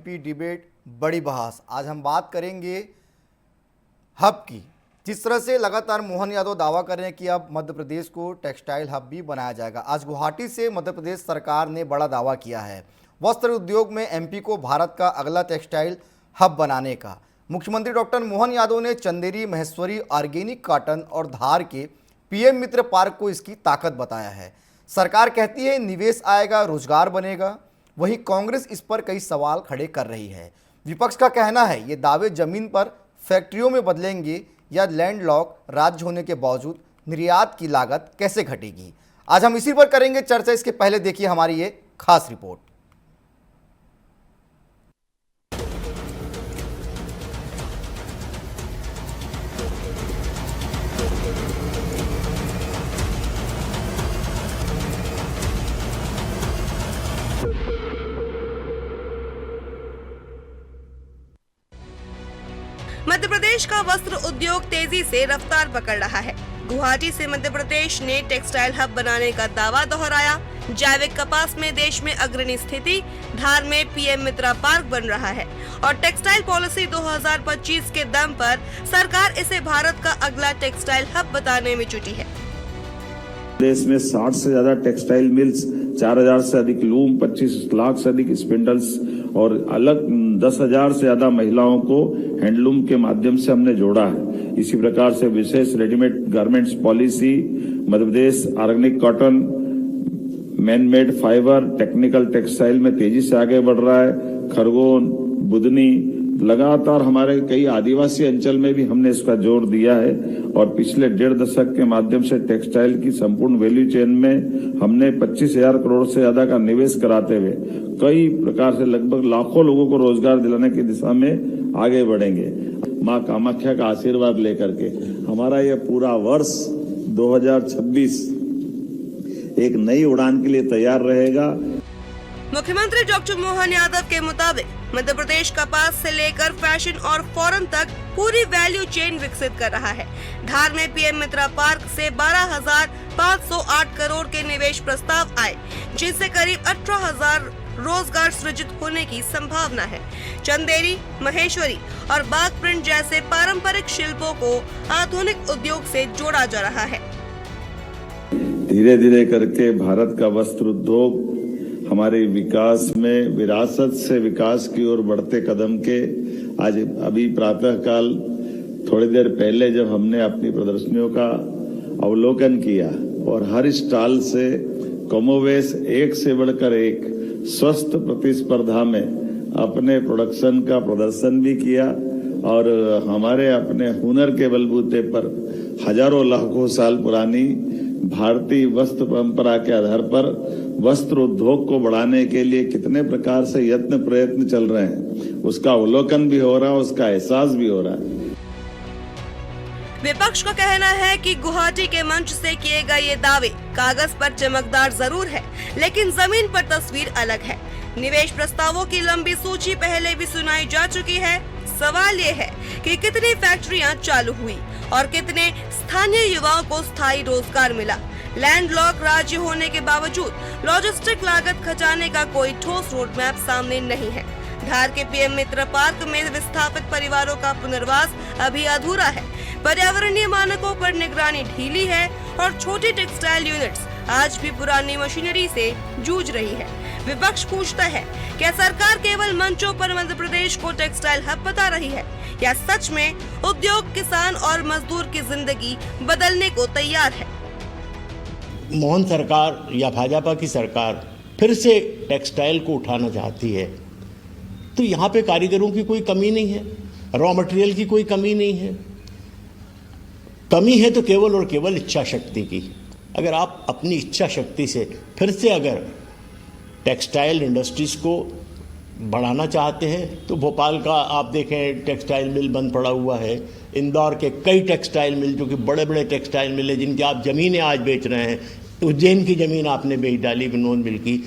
MP debate बड़ी बहस। आज हम बात करेंगे हब की। जिस तरह से लगातार मोहन यादव दावा कर रहे हैं कि अब मध्य प्रदेश को टेक्सटाइल हब भी बनाया जाएगा। आज गुवाहाटी से मध्य प्रदेश सरकार ने बड़ा दावा किया है वस्त्र उद्योग में एमपी को भारत का अगला टेक्सटाइल हब बनाने का। मुख्यमंत्री डॉक्टर मोहन यादव ने चंदेरी, महेश्वरी, ऑर्गेनिक कॉटन और धार के पीएम मित्र पार्क को इसकी ताकत बताया है। सरकार कहती है निवेश आएगा, रोजगार बनेगा। वहीं कांग्रेस इस पर कई सवाल खड़े कर रही है। विपक्ष का कहना है ये दावे जमीन पर फैक्ट्रियों में बदलेंगे या लैंडलॉक राज्य होने के बावजूद निर्यात की लागत कैसे घटेगी। आज हम इसी पर करेंगे चर्चा। इसके पहले देखिए हमारी ये खास रिपोर्ट। मध्य प्रदेश का वस्त्र उद्योग तेजी से रफ्तार पकड़ रहा है। गुवाहाटी से मध्य प्रदेश ने टेक्सटाइल हब बनाने का दावा दोहराया। जैविक कपास में देश में अग्रणी स्थिति, धार में पीएम मित्र पार्क बन रहा है और टेक्सटाइल पॉलिसी 2025 के दम पर सरकार इसे भारत का अगला टेक्सटाइल हब बताने में जुटी है। देश में 60 से ज्यादा टेक्सटाइल मिल्स, 4000 से अधिक लूम, 25 लाख से अधिक स्पिंडल्स और अलग 10,000 से ज्यादा महिलाओं को हैंडलूम के माध्यम से हमने जोड़ा है। इसी प्रकार से विशेष readymade garments policy, Madhya Pradesh organic cotton, man made fibre, technical textile में तेजी से आगे बढ़ रहा है। खरगोन, बुदनी, लगातार हमारे कई आदिवासी अंचल में भी हमने इसका जोर दिया है और पिछले 1.5 दशक के माध्यम से टेक्सटाइल की संपूर्ण वैल्यू चेन में हमने 25,000 करोड़ से ज्यादा का निवेश कराते हुए कई प्रकार से लगभग लाखों लोगों को रोजगार दिलाने की दिशा में आगे बढ़ेंगे। मां कामाख्या का आशीर्वाद लेकर के हमारा यह पूरा वर्ष 2026 एक नई उड़ान के लिए तैयार रहेगा। मुख्यमंत्री डॉक्टर मोहन यादव के मुताबिक मध्य प्रदेश कपास से लेकर फैशन और फॉरेन तक पूरी वैल्यू चेन विकसित कर रहा है। धार में पीएम मित्र पार्क से 12,508 करोड़ के निवेश प्रस्ताव आए, जिससे करीब 18,000 रोजगार सृजित होने की संभावना है। चंदेरी, महेश्वरी और बाग प्रिंट जैसे पारंपरिक शिल्पों को आधुनिक उद्योग से जोड़ा जा रहा है। धीरे धीरे करके भारत का वस्त्र उद्योग हमारे विकास में विरासत से विकास की ओर बढ़ते कदम के आज अभी प्रातः काल थोड़ी देर पहले जब हमने अपनी प्रदर्शनियों का अवलोकन किया और हर स्टॉल से कमोवेश एक से बढ़कर एक स्वस्थ प्रतिस्पर्धा में अपने प्रोडक्शन का प्रदर्शन भी किया और हमारे अपने हुनर के बलबूते पर हजारों लाखों साल पुरानी भारतीय वस्त्र परंपरा के आधार पर वस्त्र उद्योग को बढ़ाने के लिए कितने प्रकार से यत्न प्रयत्न चल रहे हैं, उसका अवलोकन भी हो रहा है, उसका एहसास भी हो रहा है। विपक्ष का कहना है कि गुवाहाटी के मंच से किए गए ये दावे कागज पर चमकदार जरूर है, लेकिन जमीन पर तस्वीर अलग है। निवेश प्रस्तावों की लंबी सूची पहले भी सुनाई जा चुकी है। सवाल ये है कि कितनी फैक्ट्रियां चालू हुई और कितने स्थानीय युवाओं को स्थायी रोजगार मिला। लैंडलॉक राज्य होने के बावजूद लॉजिस्टिक लागत खचाने का कोई ठोस रोड मैप सामने नहीं है। धार के पीएम मित्र पार्क में विस्थापित परिवारों का पुनर्वास अभी अधूरा है। पर्यावरणीय मानकों पर निगरानी ढीली है और छोटी टेक्सटाइल यूनिट्स आज भी पुरानी मशीनरी से जूझ रही है। विपक्ष पूछता है, क्या सरकार केवल मंचों पर मध्य प्रदेश को टेक्सटाइल हब बता रही है या सच में उद्योग, किसान और मजदूर की जिंदगी बदलने को तैयार है? मोहन सरकार या भाजपा की सरकार फिर से टेक्सटाइल को उठाना चाहती है तो यहाँ पे कारीगरों की कोई कमी नहीं है, रॉ मटेरियल की कोई कमी नहीं है। कमी है तो केवल और केवल इच्छा शक्ति की। अगर आप अपनी इच्छा शक्ति से फिर से अगर टेक्सटाइल इंडस्ट्रीज़ को बढ़ाना चाहते हैं तो भोपाल का आप देखें टेक्सटाइल मिल बंद पड़ा हुआ है। इंदौर के कई टेक्सटाइल मिल जो कि बड़े बड़े टेक्सटाइल मिल है जिनकी आप ज़मीनें आज बेच रहे हैं। उज्जैन की ज़मीन आपने बेच डाली विनोद मिल की।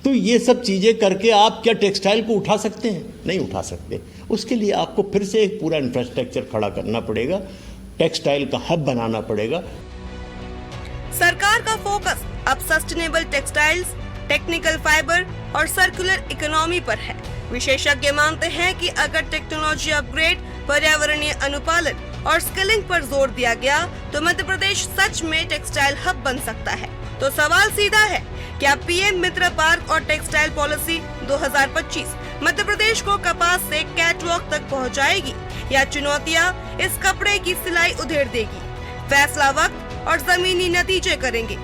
तो ये सब चीज़ें करके आप क्या टेक्सटाइल को उठा सकते हैं? नहीं उठा सकते। उसके लिए आपको फिर से एक पूरा इंफ्रास्ट्रक्चर खड़ा करना पड़ेगा, टेक्सटाइल का हब बनाना पड़ेगा। सरकार का फोकस अब सस्टेनेबल टेक्सटाइल्स, टेक्निकल फाइबर और सर्कुलर इकोनॉमी पर है। विशेषज्ञ मानते हैं कि अगर टेक्नोलॉजी अपग्रेड, पर्यावरणीय अनुपालन और स्किलिंग पर जोर दिया गया तो मध्य प्रदेश सच में टेक्सटाइल हब बन सकता है। तो सवाल सीधा है, क्या पीएम मित्र पार्क और टेक्सटाइल पॉलिसी 2025 मध्य प्रदेश को कपास से कैटवॉक तक पहुंचाएगी या चुनौतियां इस कपड़े की सिलाई उधेड़ देगी? फैसला वक्त और जमीनी नतीजे करेंगे।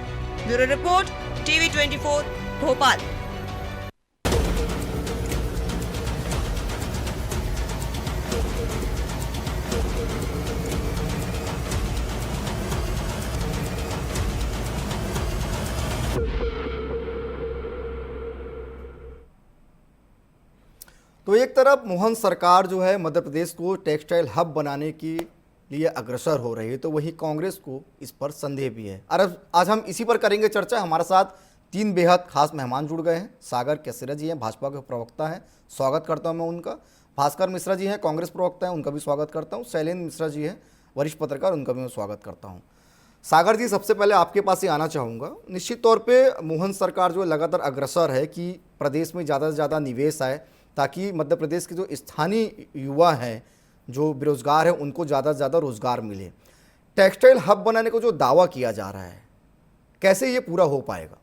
Bureau report, TV 24 Bhopal. तो एक तरफ मोहन सरकार जो है मध्य प्रदेश को टेक्सटाइल हब बनाने के लिए अग्रसर हो रही है, तो वहीं कांग्रेस को इस पर संदेह भी है। और आज हम इसी पर करेंगे चर्चा। हमारे साथ 3 बेहद खास मेहमान जुड़ गए हैं। सागर केसरिया जी हैं, भाजपा के प्रवक्ता हैं, स्वागत करता हूं मैं उनका। भास्कर मिश्रा जी हैं, कांग्रेस प्रवक्ता हैं, उनका भी स्वागत करता हूँ। शैलेंद्र मिश्रा जी हैं, वरिष्ठ पत्रकार, उनका भी मैं स्वागत करता हूँ। सागर जी, सबसे पहले आपके पास ही आना चाहूँगा। निश्चित तौर पर मोहन सरकार जो लगातार अग्रसर है कि प्रदेश में ज़्यादा से ज़्यादा निवेश आए, ताकि मध्य प्रदेश के जो स्थानीय युवा हैं, जो बेरोजगार हैं, उनको ज़्यादा से ज़्यादा रोजगार मिले। टेक्सटाइल हब बनाने को जो दावा किया जा रहा है, कैसे ये पूरा हो पाएगा?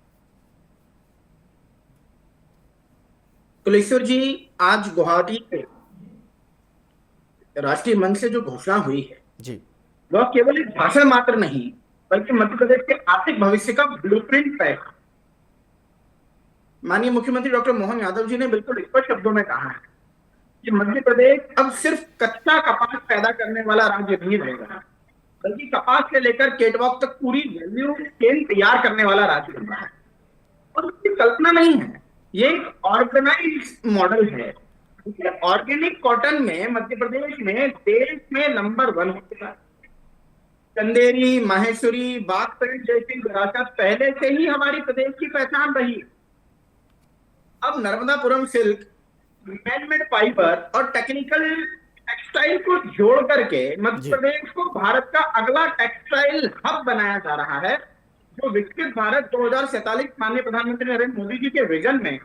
कुलेश्वर जी, आज गुवाहाटी में राष्ट्रीय मंच से जो घोषणा हुई है जी, वह केवल एक भाषण मात्र नहीं, बल्कि मध्य प्रदेश के आर्थिक भविष्य का ब्लूप्रिंट तय है। माननीय मुख्यमंत्री डॉक्टर मोहन यादव जी ने बिल्कुल स्पष्ट शब्दों में कहा है कि मध्य प्रदेश अब सिर्फ कच्चा कपास पैदा करने वाला राज्य नहीं रहेगा, बल्कि कपास से लेकर केटवॉक तक पूरी वैल्यू चेन तैयार करने वाला राज्य बन रहा है। और इसकी कल्पना नहीं है, ये एक ऑर्गेनाइज मॉडल है। ऑर्गेनिक कॉटन में मध्य प्रदेश में देश में नंबर 1 हो चुका है। चंदेरी, माहेश्वरी, बाघ प्रिंट जैसी विरासत पहले से ही हमारी प्रदेश की पहचान रही। अब नर्मदापुरम सिल्क, मैनमेड फाइबर और टेक्निकल टेक्सटाइल को जोड़ करके मध्य प्रदेश को भारत का अगला टेक्सटाइल हब बनाया जा रहा है, जो विकसित भारत 2047 माननीय प्रधानमंत्री नरेंद्र मोदी जी के विजन में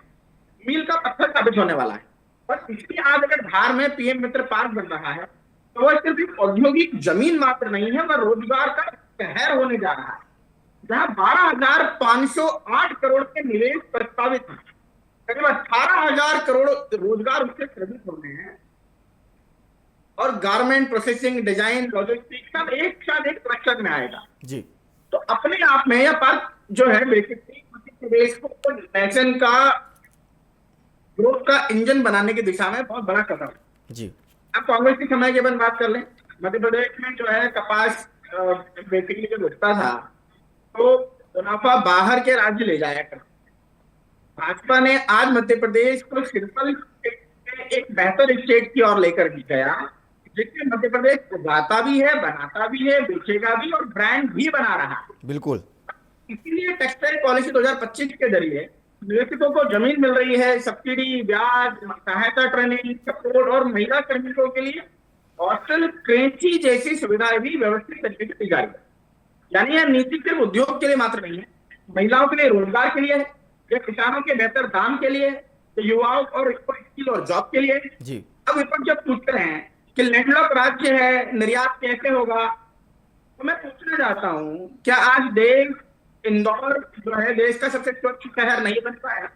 मील का पत्थर साबित होने वाला है। और इसकी आज अगर धार में पीएम मित्र पार्क बन रहा है, तो वह सिर्फ एक औद्योगिक जमीन मात्र नहीं है, वह रोजगार का शहर होने जा रहा है, जहां 12,508 करोड़ के निवेश प्रस्तावित है। करीब 18,000 करोड़ रोजगार उससे सृजित होने हैं। और गारमेंट, प्रोसेसिंग, डिजाइन, लॉजिस्टिक्स सब एक साथ एक क्लस्टर में आएगा जी। तो अपने आप में यह पार्क जो है बेसिकली मध्य प्रदेश को नेशन का ग्रोथ का इंजन बनाने की दिशा में बहुत बड़ा कदम है जी। अब कांग्रेस के समय की अपन बात कर लें, मध्य प्रदेश में जो है कपास बेसिकली जो उगता था, तो मुनाफा बाहर के राज्य ले जाया करता। भाजपा ने आज मध्य प्रदेश को सिंपल एक बेहतर स्टेट की ओर लेकर गया, जिसमें मध्य प्रदेश उगाता भी है, बनाता भी है, बेचेगा भी और ब्रांड भी बना रहा है। बिल्कुल। इसीलिए टेक्सटाइल पॉलिसी 2025 के जरिए निवेशकों को जमीन मिल रही है, सब्सिडी, ब्याज, सहायता, ट्रेनिंग, सपोर्ट और महिला श्रमिकों के लिए हॉस्टल, क्रेची जैसी सुविधाएं भी व्यवस्थित तरीके से दी जा रही है। यानी यह नीति सिर्फ उद्योग के लिए मात्र नहीं है, महिलाओं के लिए रोजगार के लिए है, या किसानों के बेहतर दाम के लिए, तो युवाओं और स्किल और जॉब के लिए जी। अब विपक्ष जब पूछ रहे हैं कि लैंडलॉक राज्य है, निर्यात कैसे होगा, तो मैं पूछना चाहता हूं, क्या आज देश इंदौर जो है देश का सबसे स्वच्छ शहर नहीं बन पाया?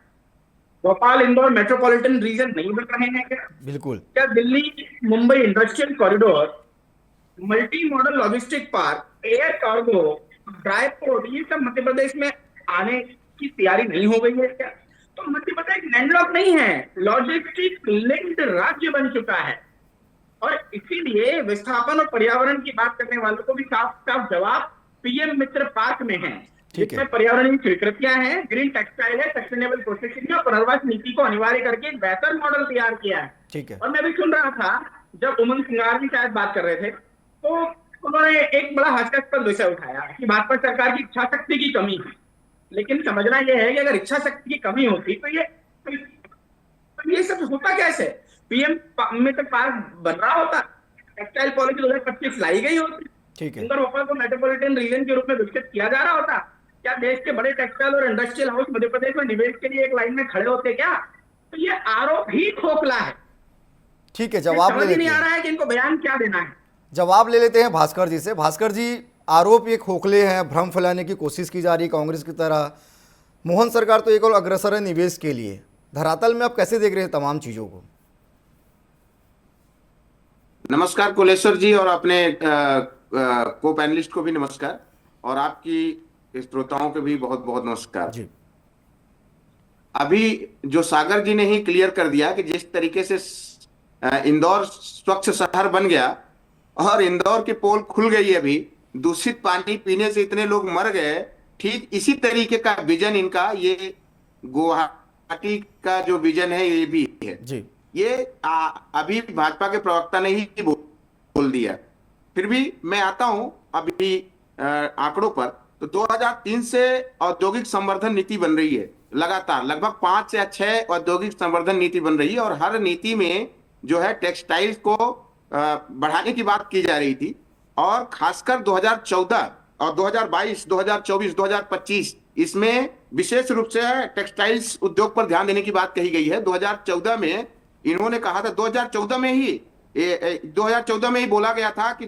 भोपाल इंदौर मेट्रोपॉलिटन रीजन नहीं बन रहे हैं क्या? बिल्कुल। क्या Delhi Mumbai industrial corridor, multi modal logistic park, air cargo, dry port, ये सब मध्य प्रदेश में आने की तैयारी नहीं हो गई है क्या? तो मध्य प्रदेश लैंडलॉक नहीं है, लॉजिस्टिक लिंक्ड राज्य बन चुका है। और इसीलिए विस्थापन और पर्यावरण की बात करने वालों को भी साफ साफ जवाब पीएम मित्र पार्क में है, जिसमें पर्यावरणीय स्वीकृतियां हैं, ग्रीन टेक्सटाइल है, सस्टेनेबल प्रोसेसिंग और पुनर्वास नीति को अनिवार्य करके एक बेहतर मॉडल तैयार किया है। ठीक है। और मैं भी सुन रहा था जब उमंग सिंगार जी शायद बात कर रहे थे, तो उन्होंने एक बड़ा हास्यास्पद विषय उठाया कि भाजपा सरकार की इच्छा शक्ति की कमी है। लेकिन समझना यह है कि अगर इच्छा शक्ति की कमी होती तो ये सब होता कैसे? पीएम मित्र पार्क बन रहा होता, टेक्सटाइल पॉलिसी 2025 लाई गई होती, ठीक है। इंदौर भोपाल को मेट्रोपॉलिटन रीजन के रूप में विकसित किया जा रहा होता, क्या देश के बड़े टेक्सटाइल और इंडस्ट्रियल हाउस मध्य प्रदेश में निवेश के लिए एक लाइन में खड़े होते क्या? तो ये आरोप ही खोखला है। ठीक है, जवाब ले समझ ही लेते नहीं आ हैं। रहा है कि इनको बयान क्या देना है। जवाब ले लेते हैं भास्कर जी से। भास्कर जी, आरोप ये खोखले हैं, भ्रम फैलाने की कोशिश की जा रही है कांग्रेस की तरह। मोहन सरकार तो एक और अग्रसर है निवेश के लिए। धरातल में आप कैसे देख रहे हैं तमाम चीजों को? नमस्कार कुलेश्वर जी, और अपने को पैनलिस्ट को भी नमस्कार, और आपकी श्रोताओं को भी बहुत बहुत नमस्कार जी। अभी जो सागर जी ने ही क्लियर कर दिया कि जिस तरीके से इंदौर स्वच्छ शहर बन गया और इंदौर की पोल खुल गई, अभी दूषित पानी पीने से इतने लोग मर गए, ठीक इसी तरीके का विजन इनका ये गुवाहाटी का जो विजन है ये भी है जी। ये अभी भाजपा के प्रवक्ता ने ही बोल दिया। फिर भी मैं आता हूं अभी आंकड़ों पर। तो 2003 से औद्योगिक संवर्धन नीति बन रही है लगातार, लगभग 5 या 6 औद्योगिक संवर्धन नीति बन रही है, और हर नीति में जो है टेक्सटाइल्स को बढ़ाने की बात की जा रही थी। और खासकर 2014 और 2022, 2024, 2025 इसमें विशेष रूप से टेक्सटाइल्स उद्योग पर ध्यान देने की बात कही गई है। 2014 में इन्होंने कहा था, 2014 में ही बोला गया था कि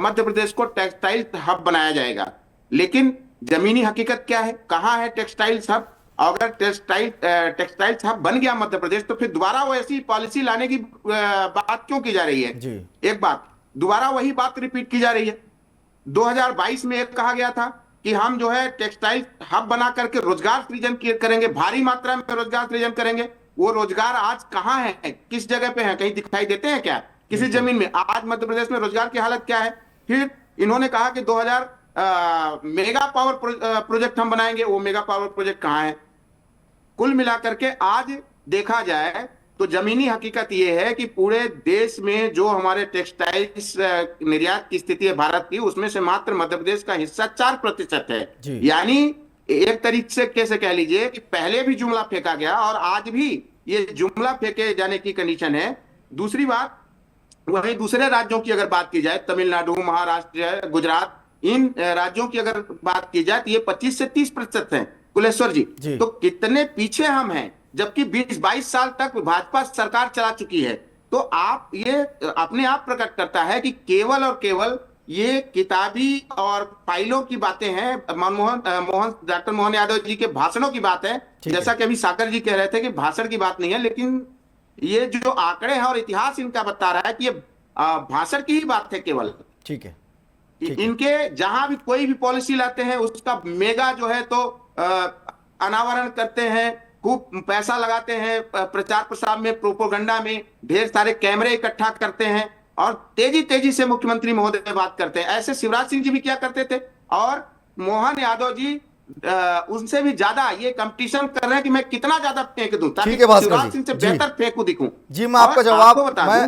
मध्य प्रदेश को टेक्सटाइल हब बनाया जाएगा। लेकिन जमीनी हकीकत क्या है, कहां है टेक्सटाइल्स हब? अगर टेक्सटाइल्स हब बन गया मध्य प्रदेश, तो फिर दोबारा वो ऐसी पॉलिसी लाने की बात क्यों की जा रही है जी। एक बात दोबारा वही बात रिपीट की जा रही है। 2022 में एक कहा गया था कि हम जो है टेक्सटाइल हब बना करके रोजगार सृजन करेंगे, भारी मात्रा में रोजगार सृजन करेंगे। वो रोजगार आज कहां है, किस जगह पे है, कहीं दिखाई देते हैं क्या किसी जमीन में? आज मध्य प्रदेश में रोजगार की हालत क्या है? फिर इन्होंने कहा कि 2000 मेगा पावर प्रोजेक्ट हम बनाएंगे। वो मेगा पावर प्रोजेक्ट कहां है? कुल मिलाकर के आज देखा जाए तो जमीनी हकीकत यह है कि पूरे देश में जो हमारे टेक्सटाइल्स निर्यात की स्थिति है भारत की, उसमें से मात्र मध्य प्रदेश का हिस्सा 4% है। यानी एक तरीके से कैसे कह लीजिए कि पहले भी जुमला फेंका गया और आज भी ये जुमला फेंके जाने की कंडीशन है। दूसरी बात, वहीं दूसरे राज्यों की अगर बात की जाए, तमिलनाडु, महाराष्ट्र, गुजरात, इन राज्यों की अगर बात की जाए तो ये 25 से 30% है कुलेश्वर जी। तो कितने पीछे हम हैं, जबकि 20-22 साल तक भाजपा सरकार चला चुकी है। तो आप ये अपने आप प्रकट करता है कि केवल और केवल ये किताबी और फाइलों की बातें हैं। डॉक्टर मोहन यादव जी के भाषणों की बात है। जैसा कि अभी सागर जी कह रहे थे कि भाषण की बात नहीं है, लेकिन ये जो आंकड़े हैं और इतिहास इनका बता रहा है कि ये भाषण की ही बात है केवल। ठीक है। इनके जहां भी कोई भी पॉलिसी लाते हैं उसका मेगा जो है तो अनावरण करते हैं, खूब पैसा लगाते हैं प्रचार प्रसार में, प्रोपोगंडा में, ढेर सारे कैमरे इकट्ठा करते हैं और तेजी तेजी से मुख्यमंत्री महोदय बात करते हैं। ऐसे शिवराज सिंह जी भी क्या करते थे, और मोहन यादव जी उनसे भी ज्यादा ये कंपटीशन कर रहे हैं कि मैं कितना ज्यादा फेंक दूं ताकि शिवराज सिंह से बेहतर फेंकू दिखूं। जी, मैं आपका जवाब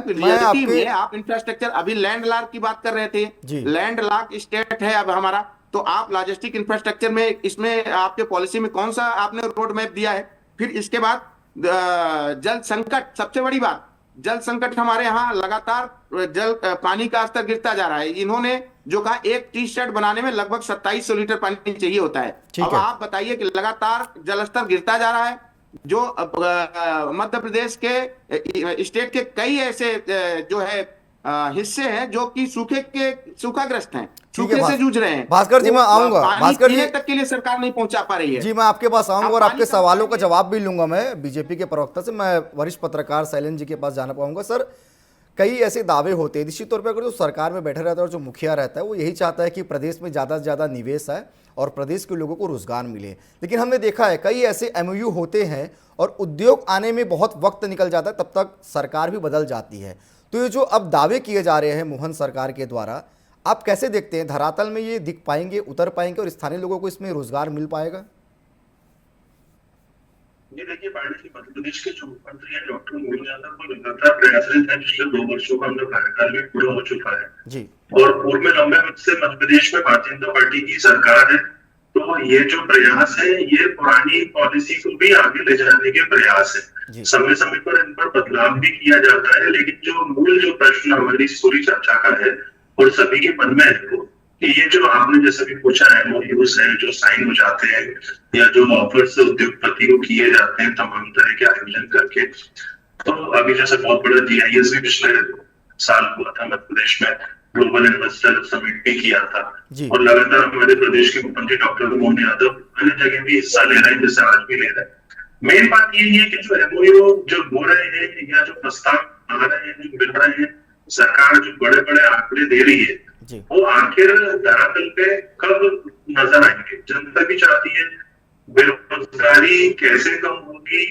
रियलिटी में आप इंफ्रास्ट्रक्चर, अभी लैंडलॉर्ड की बात कर रहे थे, लैंडलॉर्ड स्टेट है अब हमारा, तो आप लॉजिस्टिक इंफ्रास्ट्रक्चर में इसमें आपके पॉलिसी में कौन सा आपने रोड मैप दिया है? फिर इसके बाद जल संकट, सबसे बड़ी बात, जल संकट हमारे यहाँ लगातार पानी का स्तर गिरता जा रहा है। इन्होंने जो कहा एक टी शर्ट बनाने में लगभग 2700 लीटर पानी चाहिए होता है। अब आप बताइए कि लगातार जल स्तर गिरता जा रहा है। जो मध्य प्रदेश के स्टेट के कई ऐसे जो है हिस्से हैं जो कि सूखाग्रस्त हैं, सूखे से जूझ रहे हैं। भास्कर जी, मैं आऊंगा, भास्कर जी तक के लिए सरकार नहीं पहुंचा पा रही है। जी, मैं आपके पास आऊंगा और आपके सवालों का जवाब भी लूंगा। मैं बीजेपी के प्रवक्ता से, मैं वरिष्ठ पत्रकार शैलेंद्र जी के पास जाना पाऊंगा। सर, कई ऐसे दावे होते हैं, निश्चित तौर पर अगर जो सरकार में बैठा रहता है और जो मुखिया रहता है वो यही चाहता है कि प्रदेश में ज़्यादा से ज़्यादा निवेश आए और प्रदेश के लोगों को रोजगार मिले। लेकिन हमने देखा है कई ऐसे MOU होते हैं और उद्योग आने में बहुत वक्त निकल जाता है, तब तक सरकार भी बदल जाती है। तो ये जो अब दावे किए जा रहे हैं मोहन सरकार के द्वारा, आप कैसे देखते हैं? धरातल में ये दिख पाएंगे, उतर पाएंगे और स्थानीय लोगों को इसमें रोजगार मिल पाएगा? ये देखिए, मध्य प्रदेश के जो मुख्यमंत्री हैं डॉक्टर मोहन यादव को लगातार प्रयासरत है। पिछले 2 वर्षों का उनका कार्यकाल भी पूरा हो चुका है जी, और पूर्व में लंबे वक्त से मध्य प्रदेश में भारतीय जनता पार्टी की सरकार है। तो ये जो प्रयास है ये पुरानी पॉलिसी को भी आगे ले जाने के प्रयास है। समय समय पर इन पर बदलाव भी किया जाता है, लेकिन जो मूल जो प्रश्न हमारी इस पूरी चर्चा का है और सभी के मन में है कि ये जो आपने जैसे भी पूछा MOUs है जो साइन हो जाते हैं या जो ऑफर्स उद्योगपति को किए जाते हैं तमाम तरह के आयोजन करके, तो अभी जैसे बहुत बड़ा GIS भी पिछले साल हुआ था मध्य प्रदेश में, ग्लोबल इन्वेस्टर समिट भी किया था, और लगातार हमारे प्रदेश के मुख्यमंत्री डॉक्टर मोहन यादव अन्य जगह भी हिस्सा ले रहे हैं, जैसे आज भी ले रहे हैं। मेन बात यही है कि जो MOU जो हो रहे हैं या जो प्रस्ताव आ रहे हैं जो मिल रहे हैं, सरकार जो बड़े बड़े आंकड़े दे रही है वो आखिर धरातल पे कब नजर आएंगे। जनता भी चाहती है बेरोजगारी कैसे कम होगी,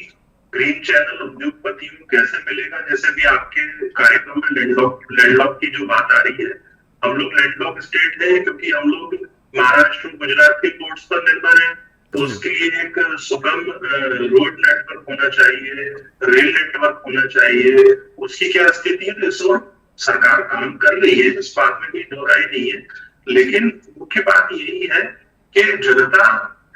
ग्रीन चैनल उद्योगपतियों को कैसे मिलेगा। जैसे भी आपके कार्यक्रम में लैंडलॉक की जो बात आ रही है, हम लोग लैंडलॉक स्टेट है क्योंकि हम लोग महाराष्ट्र गुजरात के पोर्ट्स पर निर्भर है, तो उसके लिए एक सुगम रोड नेटवर्क होना चाहिए, रेल नेटवर्क होना चाहिए। उसकी क्या स्थिति है, तो इस वक्त सरकार काम कर रही है, इस बात में कोई दो राय नहीं है, लेकिन मुख्य बात यही है कि जनता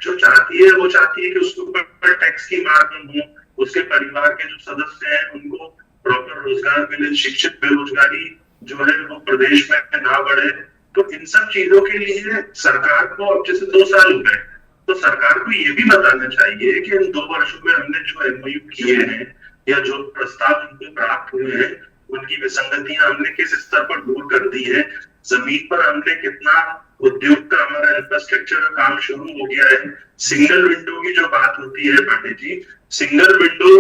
जो चाहती है वो चाहती है कि उसके ऊपर टैक्स की मार कम हो, उसके परिवार के जो सदस्य हैं उनको प्रॉपर रोजगार मिले, शिक्षित बेरोजगारी जो है वो प्रदेश में ना बढ़े। तो इन सब चीजों के लिए सरकार को अब जैसे 2 साल हो गए, तो सरकार को ये भी बताना चाहिए कि इन 2 वर्षों में हमने जो MOU किए हैं या जो प्रस्ताव उनको प्राप्त हुए हैं उनकी विसंगतियां हमने किस स्तर पर दूर कर दी है, जमीन पर हमने कितना उद्योग का हमारा इंफ्रास्ट्रक्चर का काम शुरू हो गया है। सिंगल विंडो की जो बात होती है पांडे जी, सिंगल विंडो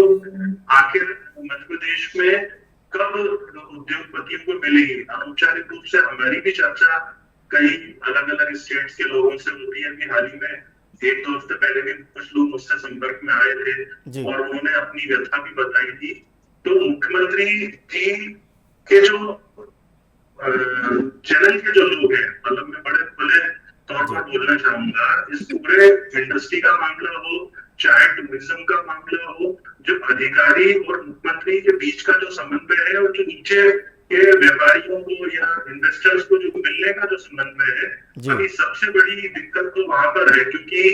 आखिर मध्य प्रदेश में कब उद्योगपतियों को मिलेगी। औपचारिक रूप से हमारी भी चर्चा कई अलग अलग स्टेट्स के लोगों से होती है। अभी हाल ही में 1-2 हफ्ते पहले भी कुछ लोग मुझसे संपर्क में आए थे और उन्होंने अपनी व्यथा भी बताई थी। तो मुख्यमंत्री जी के जो चैनल के जो लोग हैं, मतलब मैं बड़े खुले तौर पर बोलना चाहूंगा, इस पूरे इंडस्ट्री का मामला हो चाहे टूरिज्म का मामला हो, जो अधिकारी और मुख्यमंत्री के बीच का जो समन्वय है और जो नीचे के व्यापारियों को या इन्वेस्टर्स को जो मिलने का जो समन्वय है, अभी सबसे बड़ी दिक्कत तो वहां पर है, क्योंकि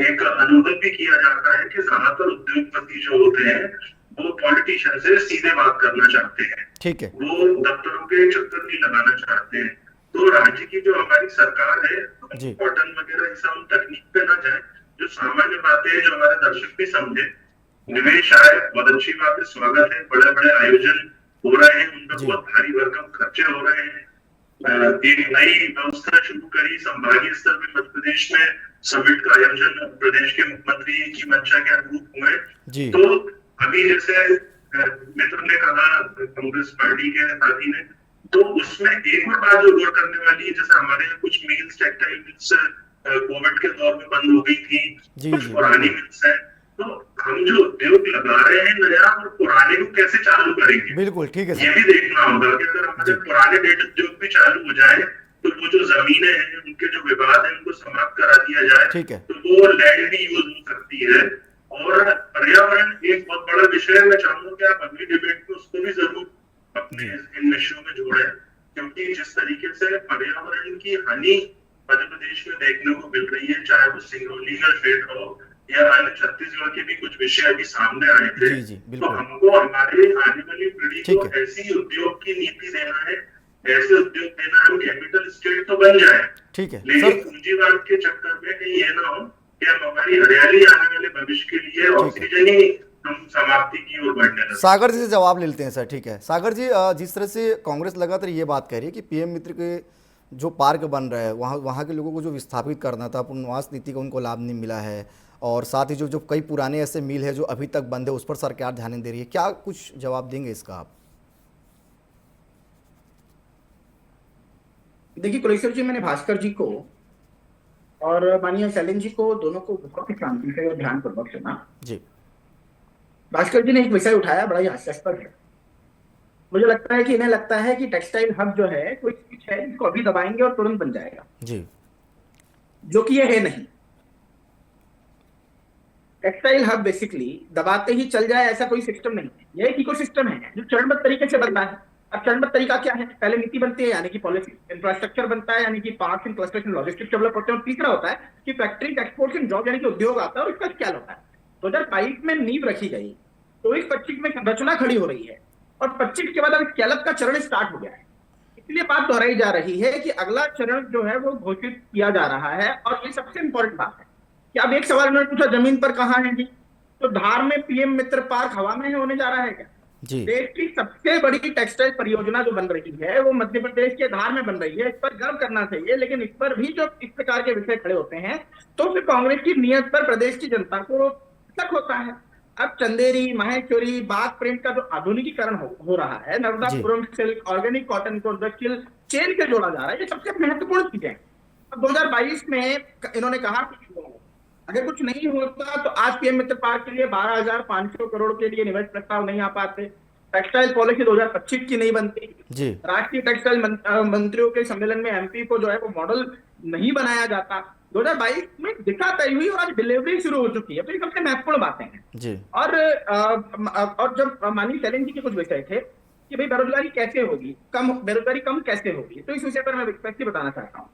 एक अनुभव भी किया जाता है कि ज्यादातर उद्योगपति जो होते हैं वो पॉलिटिशियन से सीधे बात करना चाहते हैं, ठीक है, वो दफ्तरों के चक्कर नहीं लगाना चाहते हैं। तो राज्य की जो हमारी सरकार है, कॉटन वगैरह इस हम तकनीक पे ना जाए, जो सामान्य बातें हैं जो हमारे दर्शक भी समझे, निवेश आए बहुत अच्छी बात है, स्वागत है, बड़े बड़े आयोजन हो रहे हैं, उनमें बहुत भारी भरकम खर्चे हो रहे हैं। एक नई व्यवस्था शुरू करी संभागीय स्तर में मध्य प्रदेश में समिट का आयोजन प्रदेश के मुख्यमंत्री की मंशा के अनुरूप हुए। तो अभी जैसे मित्र ने कहा कांग्रेस पार्टी के साथी ने, तो उसमें एक और बात जो गौर करने वाली है, जैसे हमारे यहाँ कुछ मिल्स, टेक्सटाइल मिल्स कोविड के दौर में बंद हो गई थी, कुछ पुरानी मिल्स है, तो हम जो उद्योग लगा रहे हैं नया और पुराने को कैसे चालू करेंगे, बिल्कुल ठीक है, ये भी देखना होगा कि अगर हमारे पुराने डेट उद्योग भी चालू हो जाए तो वो जो जमीनें हैं उनके जो विवाद है उनको समाप्त करा दिया जाए, ठीक है, तो वो लैंड भी यूज हो सकती है। और पर्यावरण एक बहुत बड़ा विषय है, मैं चाहूंगा कि आप अगली डिबेट में उसको भी जरूर अपने इन विषयों में जोड़ें, क्योंकि जिस तरीके से पर्यावरण की हानि मध्य प्रदेश में देखने को मिल रही है, चाहे वो सिंगरौली का क्षेत्र हो या अन्य छत्तीसगढ़ के भी कुछ विषय अभी सामने आए थे, तो हमको हमारे आने वाली पीढ़ी को ऐसी उद्योग की नीति देना है, ऐसे उद्योग देना है, कैपिटल स्टेट तो बन जाए, ठीक है, लेकिन पूंजीवाद के चक्कर में कहीं ये ना हो कि हम हमारी हरियाली आने वाले भविष्य के लिए ऑक्सीजन ही हम समाप्ति की ओर बढ़ने लगे। सागर जी से जवाब ले लेते हैं सर, ठीक है। सागर जी, जिस तरह से कांग्रेस लगातार ये बात कह रही है कि PM मित्र के जो पार्क बन रहा है वहाँ के लोगों को जो विस्थापित करना था, पुनर्वास नीति का उनको लाभ नहीं मिला है, और साथ ही जो कई पुराने ऐसे मिल है जो अभी तक बंद है उस पर सरकार ध्यान नहीं दे रही है, क्या कुछ जवाब देंगे इसका आप? देखिए कुलेश्वर जी, मैंने भास्कर जी को और माननीय शैलेंद्र जी को दोनों को बहुत ही शांति से और ध्यानपूर्वक सुना जी। भास्कर जी ने एक विषय उठाया, बड़ा ही हास्यास्पद है। मुझे लगता है कि इन्हें लगता है कि टेक्सटाइल हब जो है कोई चीज है जिसको अभी दबाएंगे और तुरंत बन जाएगा जी, जो कि ये है नहीं। टेक्सटाइल हब बेसिकली दबाते ही चल जाए ऐसा कोई सिस्टम नहीं है, ये एक इकोसिस्टम है जो चरणबद्ध तरीके से बनता है। अब चरणबद्ध तरीका क्या है? पहले नीति बनती है यानी कि पॉलिसी, इंफ्रास्ट्रक्चर बनता है यानी कि parks and clusters and logistics develop होते हैं, और तीसरा होता है कि फैक्ट्री एक्सपोर्ट्स एंड जॉब यानी कि उद्योग आता है और इसका स्केल होता है। 2022 में नींव रखी गई, 24-25 में संरचना खड़ी हो रही है और 25 के बाद अब स्केल अप का चरण स्टार्ट हो गया है। इसलिए बात दोहराई जा रही है कि अगला चरण जो है वो घोषित किया जा रहा है। और ये सबसे इंपॉर्टेंट बात है कि अब एक सवाल उन्होंने पूछा, जमीन पर कहाँ है जी? तो धार में पीएम मित्र पार्क हवा में होने जा रहा है क्या? जी देश की सबसे बड़ी टेक्सटाइल परियोजना जो बन रही है वो मध्य प्रदेश के धार में बन रही है। इस पर गर्व करना चाहिए, लेकिन इस पर भी जो इस प्रकार के विषय खड़े होते हैं तो फिर कांग्रेस की नीयत पर प्रदेश की जनता को शक होता है। अब चंदेरी, माहेश्वरी, बाग प्रिंट का जो आधुनिकीकरण हो रहा है, नर्मदापुरम सिल्क, ऑर्गेनिक कॉटन को दक्षिण चेन से जोड़ा जा रहा है, ये सबसे महत्वपूर्ण चीजें हैं। अब 2022 में इन्होंने कहा कि अगर कुछ नहीं होता तो आज पीएम मित्र पार्क के लिए 12,500 करोड़ के लिए निवेश प्रस्ताव नहीं आ पाते, टेक्सटाइल पॉलिसी 2025 की नहीं बनती, जी राष्ट्रीय टेक्सटाइल मंत्रियों के सम्मेलन में एमपी को जो है वो मॉडल नहीं बनाया जाता। 2022 में दिशा तय हुई और आज डिलीवरी शुरू हो चुकी है। तो ये सबसे महत्वपूर्ण बातें हैं। जी और जब माननीय शैलेंद्र जी के कुछ विषय थे कि भाई बेरोजगारी कैसे होगी, बेरोजगारी कम कैसे होगी, तो इस विषय पर मैं स्पष्ट बताना चाहता हूँ।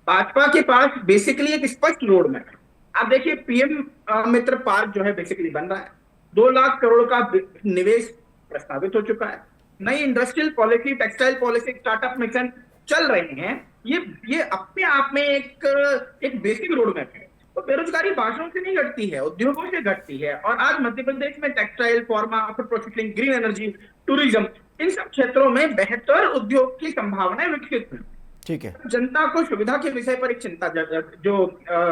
भाजपा के पास बेसिकली एक स्पष्ट रोड मैप है। आप देखिए, पीएम मित्र पार्क जो है बेसिकली बन रहा है, 2 लाख करोड़ का निवेश प्रस्तावित हो चुका है, नई industrial policy, textile policy, startup mission चल रहे हैं। ये अपने आप में एक बेसिक रोड मैप है। तो बेरोजगारी भाषणों से नहीं घटती है, उद्योगों से घटती है। और आज मध्य प्रदेश में textile, pharma, food processing, green energy, tourism, इन सब क्षेत्रों में बेहतर उद्योग की संभावनाएं विकसित हैं। ठीक है। जनता को सुविधा के विषय पर एक चिंता जो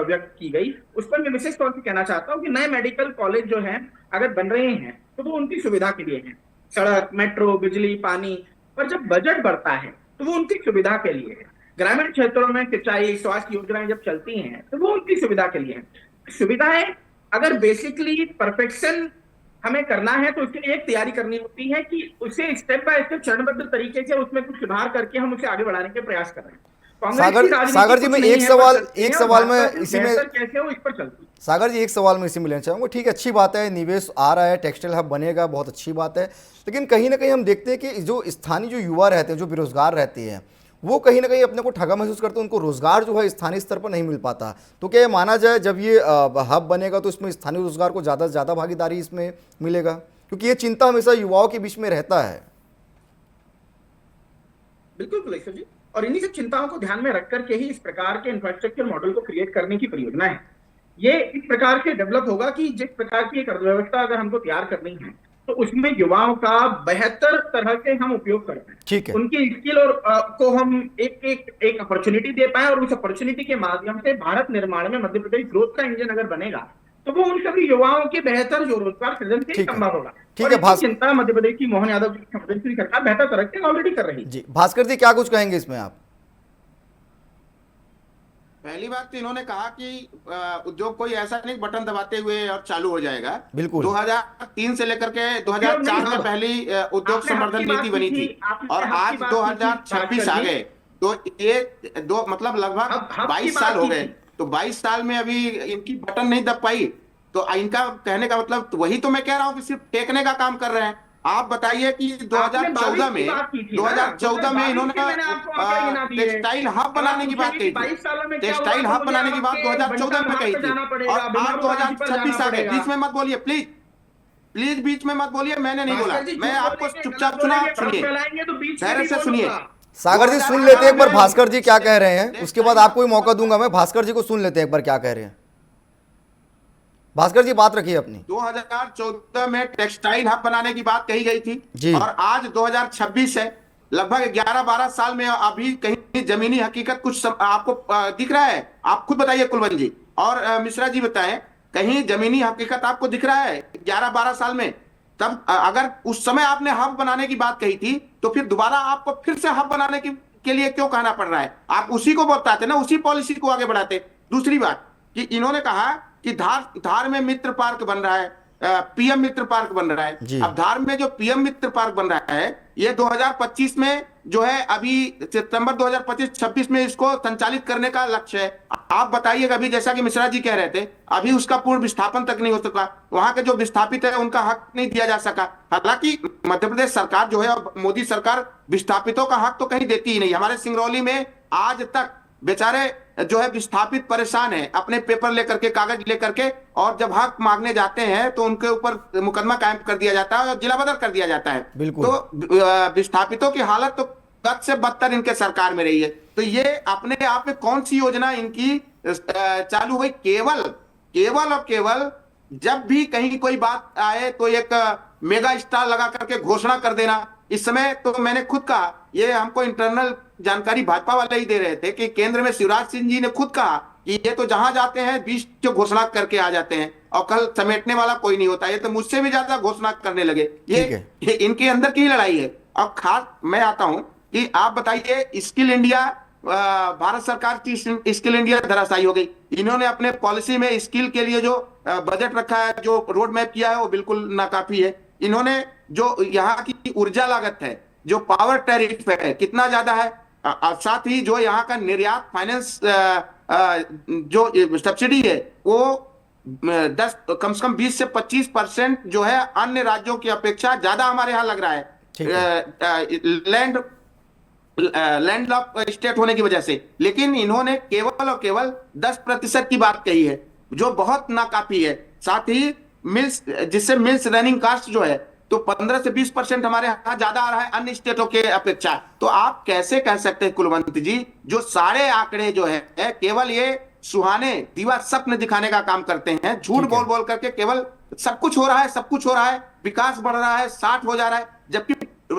व्यक्त की गई, उस पर मैं विशेष तौर पर कहना चाहता हूँ कि नए मेडिकल कॉलेज जो हैं अगर बन रहे हैं तो वो उनकी सुविधा के लिए हैं। सड़क, मेट्रो, बिजली, पानी, पर जब बजट बढ़ता है तो वो उनकी सुविधा के लिए है। ग्रामीण क्षेत्रों में सिंचाई, स्वास्थ्य योजनाएं जब चलती हैं तो वो उनकी सुविधा के लिए है। सुविधाएं अगर बेसिकली परफेक्शन हमें करना है तो उसके लिए एक तैयारी करनी होती है कि उसे स्टेप बाय स्टेप चरणबद्ध तरीके से उसमें कुछ सुधार करके हम उसे आगे बढ़ाने के प्रयास कर रहे हैं। सागर जी, मैं एक सवाल में इसी में कैसे हो इस पर चलती। सागर जी, एक सवाल में इसी में लेना चाहूँगा। ठीक है, अच्छी बात है, निवेश आ रहा है, टेक्सटाइल हब बनेगा, बहुत अच्छी बात है। लेकिन कहीं ना कहीं हम देखते हैं कि जो स्थानीय जो युवा रहते हैं, जो बेरोजगार रहते हैं, वो कहीं ना कहीं अपने को ठगा महसूस करते हैं, उनको रोजगार जो है स्थानीय स्तर पर नहीं मिल पाता। तो क्या ये माना जाए जब ये हब बनेगा तो इसमें स्थानीय रोजगार को ज़्यादा से ज़्यादा भागीदारी इसमें मिलेगा? क्योंकि ये चिंता हमेशा युवाओं के बीच में रहता है। बिल्कुल कुलेश्वर जी, और इन्हीं सब चिंताओं को ध्यान में रख करके ही इस प्रकार के इंफ्रास्ट्रक्चर मॉडल को क्रिएट करने की परियोजना है। ये इस प्रकार से डेवलप होगा कि जिस प्रकार की एक अर्थव्यवस्था अगर हमको तैयार करनी है तो उसमें युवाओं का बेहतर तरह से हम उपयोग कर पाए, ठीक है, उनकी स्किल और को हम एक अपॉर्चुनिटी दे पाए, और उस अपॉर्चुनिटी के माध्यम से भारत निर्माण में मध्य प्रदेश ग्रोथ का इंजन अगर बनेगा तो वो उन सभी युवाओं के बेहतर जो रोजगार सृजन से संभव होगा। ठीक है, चिंता मध्य प्रदेश की मोहन यादव जी की संवेदनशील सरकार बेहतर तरह से ऑलरेडी कर रही है। जी भास्कर जी, क्या कुछ कहेंगे इसमें आप? पहली बात तो इन्होंने कहा कि उद्योग कोई ऐसा नहीं बटन दबाते हुए और चालू हो जाएगा। बिल्कुल 2003 से लेकर के 2004 में पहली उद्योग संवर्धन नीति बनी थी और आज 2026 आ गए, तो ये दो मतलब लगभग 22 साल हो गए। तो 22 साल में अभी इनकी बटन नहीं दब पाई, तो इनका कहने का मतलब तो वही तो मैं कह रहा हूँ कि सिर्फ टेकने का काम कर रहे हैं। आप बताइए कि 2014 में इन्होंने टेक्सटाइल हब बनाने की बात कही थी, टेक्सटाइल हब बनाने की बात 2014 में कही थी, और आज 2026 आ गए। बीच में मत बोलिए प्लीज बीच में मत बोलिए, मैंने नहीं बोला, मैं आपको चुपचाप सुना, सुनिए, धैर्य से सुनिए। सागर जी सुन लेते हैं एक बार भास्कर जी क्या कह रहे हैं, उसके बाद आपको भी मौका दूंगा मैं। भास्कर जी को सुन लेते हैं एक बार क्या कह रहे हैं। भास्कर जी बात रखिए अपनी। 2014 में टेक्सटाइल हब बनाने की बात कही गई थी जी, और आज 2026 है, लगभग 11-12 साल में अभी कहीं जमीनी हकीकत कुछ आपको दिख रहा है? आप खुद बताइए कुलवंत जी और मिश्रा जी बताएं, कहीं जमीनी हकीकत आपको दिख रहा है 11-12 साल में? तब अगर उस समय आपने हब बनाने की बात कही थी तो फिर दोबारा आपको फिर से हब बनाने के लिए क्यों कहना पड़ रहा है? आप उसी को बताते ना, उसी पॉलिसी को आगे बढ़ाते। दूसरी बात कि इन्होंने कहा कि धार में मित्र पार्क बन रहा है, पीएम मित्र पार्क बन रहा है। अब धार में जो पीएम मित्र पार्क बन रहा है ये 2025 में जो है, अभी सितंबर 2025-26 में इसको संचालित करने का लक्ष्य है। आप बताइएगा, अभी जैसा कि मिश्रा जी कह रहे थे, अभी उसका पूर्ण विस्थापन तक नहीं हो सका, वहां के जो विस्थापित है उनका हक नहीं दिया जा सका। हालांकि मध्य प्रदेश सरकार जो है और मोदी सरकार विस्थापितों का हक तो कहीं देती ही नहीं। हमारे सिंगरौली में आज तक बेचारे जो है विस्थापित परेशान है अपने पेपर लेकर के, कागज लेकर के, और जब हक मांगने जाते हैं तो उनके ऊपर मुकदमा कायम कर दिया जाता है और जिला बदल कर दिया जाता है। तो विस्थापितों की हालत तो बद से बदतर इनके सरकार में रही है। तो ये अपने आप में कौन सी योजना इनकी चालू हुई? केवल और केवल जब भी कहीं कोई बात आए तो एक मेगा स्टार लगा करके घोषणा कर देना। इस समय तो मैंने खुद कहा, ये हमको इंटरनल जानकारी भाजपा वाले ही दे रहे थे कि केंद्र में शिवराज सिंह जी ने खुद कहा कि ये तो जहां जाते हैं 20 जो घोषणा करके आ जाते हैं और कल समेटने वाला कोई नहीं होता। ये तो मुझसे भी ज्यादा घोषणा करने लगे। ये इनके अंदर की लड़ाई है। अब खास मैं आता हूं कि आप बताइए, स्किल इंडिया, भारत सरकार की स्किल इंडिया धराशायी हो गई। इन्होंने अपने पॉलिसी में स्किल के लिए जो बजट रखा है, जो रोड मैप किया है, वो बिल्कुल नाकाफी है। इन्होंने जो यहाँ की ऊर्जा लागत है, जो पावर टैरिफ है, कितना ज्यादा है, साथ ही जो यहाँ का निर्यात फाइनेंस जो सब्सिडी है वो 10 कम से कम 20 से 25% जो है अन्य राज्यों की अपेक्षा ज्यादा हमारे यहाँ लग रहा है लैंडलॉक स्टेट होने की वजह से। लेकिन इन्होंने केवल और केवल 10% की बात कही है, जो बहुत नाकाफी है। साथ ही मिल्स, जिससे मिल्स रनिंग कास्ट जो है तो 15 से 20% हमारे यहाँ ज्यादा आ रहा है अन्य स्टेटों के अपेक्षा। तो आप कैसे कह सकते हैं कुलवंत जी, जो सारे आंकड़े जो है केवल ये सुहाने दीवा स्वप्न दिखाने का काम करते हैं, झूठ बोल बोल करके केवल सब कुछ हो रहा है, सब कुछ हो रहा है, विकास बढ़ रहा है, 60 हो जा रहा है। जबकि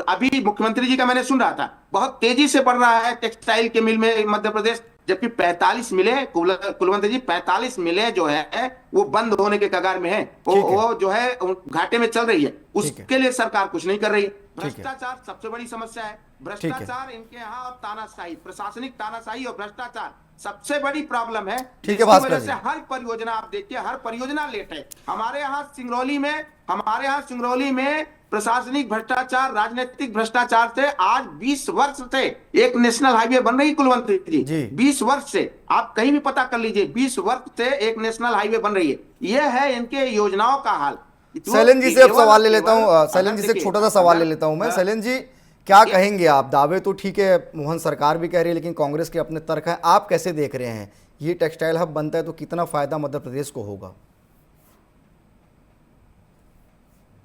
अभी मुख्यमंत्री जी का मैंने सुन रहा था, बहुत तेजी से बढ़ रहा है टेक्सटाइल के मिल में मध्य प्रदेश, जबकि 45 मिले कुलवंत जी, 45 मिले जो है वो बंद होने के कगार में है। वो जो है घाटे में चल रही है, उसके लिए सरकार कुछ नहीं कर रही है। भ्रष्टाचार सबसे बड़ी समस्या है। भ्रष्टाचार इनके यहाँ और तानाशाही, प्रशासनिक तानाशाही और भ्रष्टाचार सबसे बड़ी प्रॉब्लम है। ठीक है, भास्कर जी। हर परियोजना आप देखिए, हर परियोजना लेट है। हमारे यहाँ सिंगरौली में प्रशासनिक भ्रष्टाचार, राजनीतिक भ्रष्टाचार से आज 20 वर्ष से एक नेशनल हाईवे बन रही कुलवंत जी। 20 वर्ष से आप कहीं भी पता कर लीजिए, 20 वर्ष से एक नेशनल हाईवे बन रही है। यह है इनके योजनाओं का हाल। शैलेंद्र जी से अब सवाल ले लेता हूँ, शैलेंद्र जी से एक छोटा सा सवाल ले लेता हूँ मैं। शैलेंद्र जी, क्या कहेंगे आप? दावे तो ठीक है, मोहन सरकार भी कह रही है, लेकिन कांग्रेस के अपने तर्क हैं। आप कैसे देख रहे हैं, ये टेक्सटाइल हब बनता है तो कितना फायदा मध्य प्रदेश को होगा?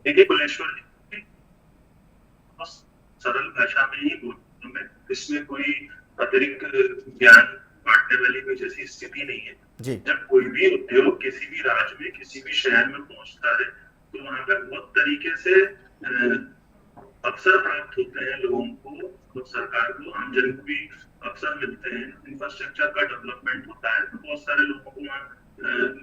देखिए कुलेश्वर जी, सरल भाषा में ही बोलूं मैं, इसमें कोई अतिरिक्त ज्ञान बांटने वाली कोई जैसी स्थिति नहीं है जी। जब कोई भी उद्योग किसी भी राज्य में, किसी भी शहर में पहुंचता है तो वहां पर बहुत तरीके से अवसर प्राप्त होते हैं लोगों को, तो सरकार को, आमजन को भी अवसर मिलते हैं। इंफ्रास्ट्रक्चर का डेवलपमेंट होता है तो बहुत सारे लोगों को वहाँ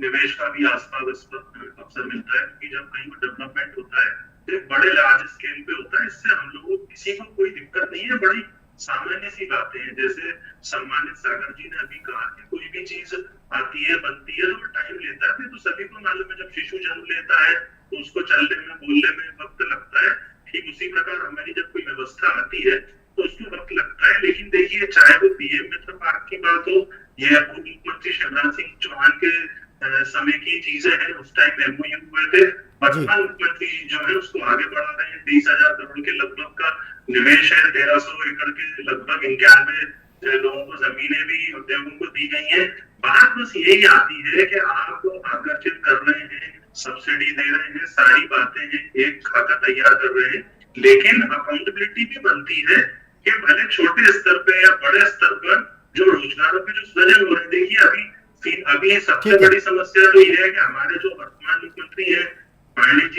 निवेश का भी आसपास अवसर मिलता है, क्योंकि जब कहीं डेवलपमेंट होता है तो एक बड़े लार्ज स्केल पे होता है। इससे हम लोगों किसी को कोई दिक्कत नहीं है, बड़ी सामान्य सी बातें हैं। जैसे सम्मानित सागर जी ने अभी कहा कि कोई भी चीज आती है, बनती है तो टाइम लेता है। तो सभी को मालूम है, जब शिशु जन्म लेता है तो उसको चलने में, बोलने में वक्त लगता है। ठीक उसी प्रकार हमारी जब कोई व्यवस्था आती है तो उसको वक्त लगता है। लेकिन देखिए, चाहे वो पीएम मित्र पार्क की बात हो, ये पूर्व मुख्यमंत्री शिवराज सिंह चौहान के समय की चीजें हैं, उस टाइम एमओयू हुए थे। वर्तमान मुख्यमंत्री जो है उसको आगे बढ़ा रहे हैं। 23,000 करोड़ के लगभग का निवेश है, 1300 एकड़ के लगभग 91 लोगों को जमीनें भी उद्योगों को दी गई है। बात बस यही आती है कि आप आकर्षित कर रहे हैं, सब्सिडी दे रहे हैं, सारी बातें हैं, एक खाका तैयार कर रहे हैं, लेकिन अकाउंटेबिलिटी भी बनती है कि भले छोटे स्तर पे या बड़े स्तर पर जो रोजगारों के जो सृजन हो रहे हैं। देखिए अभी सबसे बड़ी समस्या तो ये है कि हमारे जो वर्तमान मुख्यमंत्री है पायलट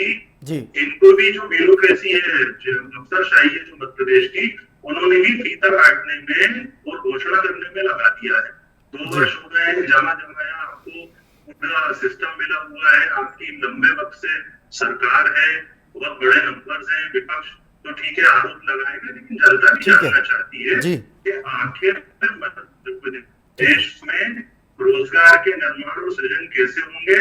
जी, इनको भी जो ब्यूरोक्रेसी है, जो अफसरशाही है जो मध्य प्रदेश की, उन्होंने भी फीता काटने में और घोषणा करने में लगा दिया है। 2 वर्ष हो गए हैं, जमा जमाया आपको पूरा सिस्टम मिला हुआ है, आपकी लंबे वक्त से सरकार है, बहुत बड़े नंबर्स हैं, विपक्ष तो ठीक है आरोप लगाएगा, लेकिन जनता भी जानना चाहती है कि आखिर मध्य प्रदेश में रोजगार के निर्माण और सृजन कैसे होंगे।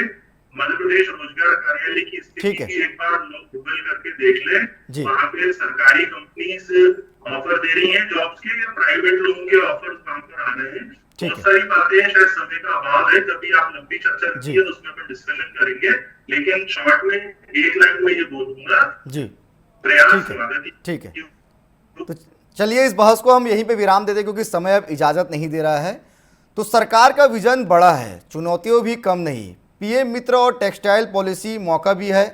मध्य प्रदेश रोजगार कार्यालय की स्थिति की एक बार लोग गूगल करके देख लें। वहां पे सरकारी कंपनीज ऑफर दे रही हैं जॉब्स के, या प्राइवेट लोगों के ऑफर वहां पर आ रहे हैं। बहुत सारी बातें हैं, शायद समय का अभाव है, कभी आप लंबी चर्चा कीजिए तो उसमें अपन डिस्कशन करेंगे। लेकिन शॉर्ट में एक लाइन में ये बोलूंगा, प्रयास ठीक है। तो चलिए इस बहस को हम यहीं पे विराम देते, क्योंकि समय अब इजाजत नहीं दे रहा है। तो सरकार का विजन बड़ा है, चुनौतियों भी कम नहीं। पीएम मित्र और टेक्सटाइल पॉलिसी मौका भी है,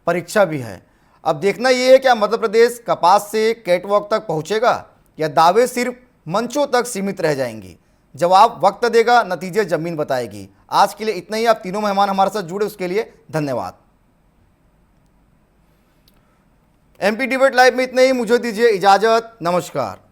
परीक्षा भी है। अब देखना ये है क्या मध्य प्रदेश कपास से कैटवॉक तक पहुंचेगा, या दावे सिर्फ मंचों तक सीमित रह जाएंगे? जवाब वक्त देगा, नतीजे जमीन बताएगी। आज के लिए इतना ही। आप तीनों मेहमान हमारे साथ जुड़े उसके लिए धन्यवाद। एमपी डिबेट लाइव में इतने ही। मुझे दीजिए इजाजत। नमस्कार।